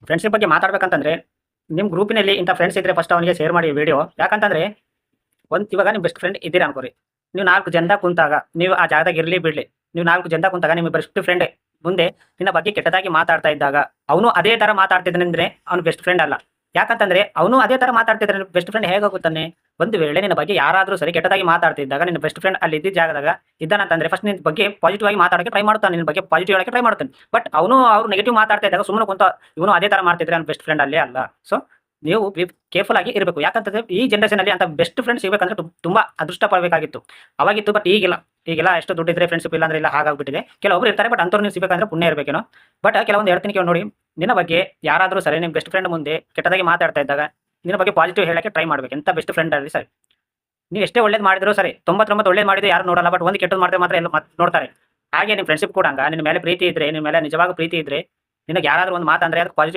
Friendship ಬಗ್ಗೆ ಮಾತಾಡ್ಬೇಕಂತಂದ್ರೆ ನಿಮ್ಮ ಗ್ರೂಪಿನಲ್ಲಿ ಇಂಥ ಫ್ರೆಂಡ್ಸ್ ಇದ್ರೆ ಫಸ್ಟ್ ಅವನಿಗೆ ಶೇರ್ ಮಾಡಿ ವಿಡಿಯೋ. ಯಾಕಂತಂದ್ರೆ ಇವಾಗ ನಿಮ್ಮ ಬೆಸ್ಟ್ ಫ್ರೆಂಡ್ ಇದ್ದೀರಾ ಅನ್ಕೋರಿ. ನೀವು 4 ಜನದಾಗ ಕುಂತಾಗ ನೀವು ಆ ಜಾಗದಾಗ ಇರಲಿ ಬಿಡ್ಲಿ, ನೀವು 4 ಜನದಾಗ ಕುಂತಾಗ ನಿಮ್ಮ ಬೆಸ್ಟ್ ಫ್ರೆಂಡ್ ಮುಂದೆ ನಿನ್ನ ಬಗ್ಗೆ ಕೆಟ್ಟದಾಗಿ ಮಾತಾಡ್ತಾ ಇದ್ದಾಗ ಅವನು ಅದೇ ತರ ಮಾತಾಡ್ತಿದ್ದಾನೆಂದ್ರೆ ಅವ್ನು ಬೆಸ್ಟ್ ಫ್ರೆಂಡ್ ಅಲ್ಲ. ಯಾಕಂತಂದ್ರೆ ಅವನು ಅದೇ ತರ ಮಾತಾಡ್ತಿದ್ರೆ ಬೆಸ್ಟ್ ಫ್ರೆಂಡ್ ಹೇಗಾಗುತ್ತಾನೆ? ಒಂದು ವೇಳೆ ನಿನ್ನ ಬಗ್ಗೆ ಯಾರಾದರೂ ಸರಿ ಕೆಟ್ಟದಾಗಿ ಮಾತಾಡ್ತಿದ್ದಾಗ ನಿನ್ನ ಬೆಸ್ಟ್ ಫ್ರೆಂಡ್ ಅಲ್ಲಿ ಇದ್ದ ಜಾಗದಾಗ ಇದ್ದಾನಂತಂದ್ರೆ ಫಸ್ಟ್ ನಿನ್ನ ಬಗ್ಗೆ ಪಾಸಿಟಿವ್ ಆಗಿ ಮಾತಾಡೋಕೆ ಟ್ರೈ ಮಾಡ್ತಾನೆ, ನಿನ್ನ ಬಗ್ಗೆ ಪಾಸಿಟಿವ್ ಹೇಳಕ್ಕೆ ಟ್ರೈ ಮಾಡ್ತಾನೆ. ಬಟ್ ಅವ್ರು ನೆಗೆಟಿವ್ ಮಾತಾಡ್ತಾ ಇದ್ದಾಗ ಸುಮ್ಮನೆ ಕುಂತ ಇವನು ಅದೇ ತರ ಮಾಡ್ತಿದ್ರೆ ಅವ್ನು ಬೆಸ್ಟ್ ಫ್ರೆಂಡ್ ಅಲ್ಲೇ ಅಲ್ಲ. ಸೊ ನೀವು ಕೇರ್ಫುಲ್ ಆಗಿ ಇರಬೇಕು. ಯಾಕಂತಂದ್ರೆ ಈ ಜನರೇಷನ್ ಅಲ್ಲಿ ಅಂತ ಬೆಸ್ಟ್ ಫ್ರೆಂಡ್ ಸಿಗಬೇಕಂದ್ರೆ ತುಂಬಾ ಅದೃಷ್ಟ ಪಡಬೇಕಾಗಿತ್ತು, ಅವಾಗಿತ್ತು. ಬಟ್ ಈಗೆಲ್ಲ ಎಷ್ಟು ದುಡ್ಡಿದ್ರೆ ಫ್ರೆಂಡ್ಶಿಪ್ ಇಲ್ಲ ಅಂದ್ರೆ ಇಲ್ಲ ಹಾಗಾಗ್ಬಿಟ್ಟಿದೆ. ಕೆಲವೊಬ್ರು ಇರ್ತಾರೆ, ಬಟ್ ಅಂಥವ್ರು ನೀವು ಸಿಗಬೇಕಂದ್ರೆ ಪುಣ್ಯ ಇರಬೇಕೇನೋ. ಬಟ್ ಕೆಲವೊಂದು ಹೇಳ್ತೀನಿ ಕೇಳಿ ನೋಡಿ, ನಿನ್ನ ಬಗ್ಗೆ ಯಾರಾದರೂ ಸರಿ ನಿಮ್ಮ ಬೆಸ್ಟ್ ಫ್ರೆಂಡ್ ಮುಂದೆ ಕೆಟ್ಟದಾಗಿ ಮಾತಾಡ್ತಾ ಇದ್ದಾಗ ನಿನ್ನ ಬಗ್ಗೆ ಪಾಸಿಟಿವ್ ಹೇಳಕ್ಕೆ ಟ್ರೈ ಮಾಡ್ಬೇಕು. ಎಂತ ಬೆಸ್ಟ್ ಫ್ರೆಂಡ್ ಆಗಲಿ ಸರಿ, ನೀವು ಎಷ್ಟೇ ಒಳ್ಳೇದು ಮಾಡಿದ್ರು ಸರಿ, 99 ಒಳ್ಳೇದು ಮಾಡಿದ್ರೆ ಯಾರು ನೋಡಲ್ಲ, ಬಟ್ ಒಂದು ಕೆಟ್ಟದ್ದು ಮಾಡಿದ್ರೆ ಮಾತ್ರ ಎಲ್ಲ ನೋಡ್ತಾರೆ. ಹಾಗೆ ನಿಮ್ಮ ಫ್ರೆಂಡ್ಶಿಪ್ ಕೂಡ ನಿನ್ನ ಮೇಲೆ ಪ್ರೀತಿ ಇದ್ರೆ, ನಿನ್ನ ಮೇಲೆ ನಿಜವಾಗ ಪ್ರೀತಿ ಇದ್ರೆ, ನಿನಗೆ ಯಾರಾದರೂ ಒಂದು ಮಾತಂದ್ರೆ ಅದು ಪಾಸಿಟಿವ್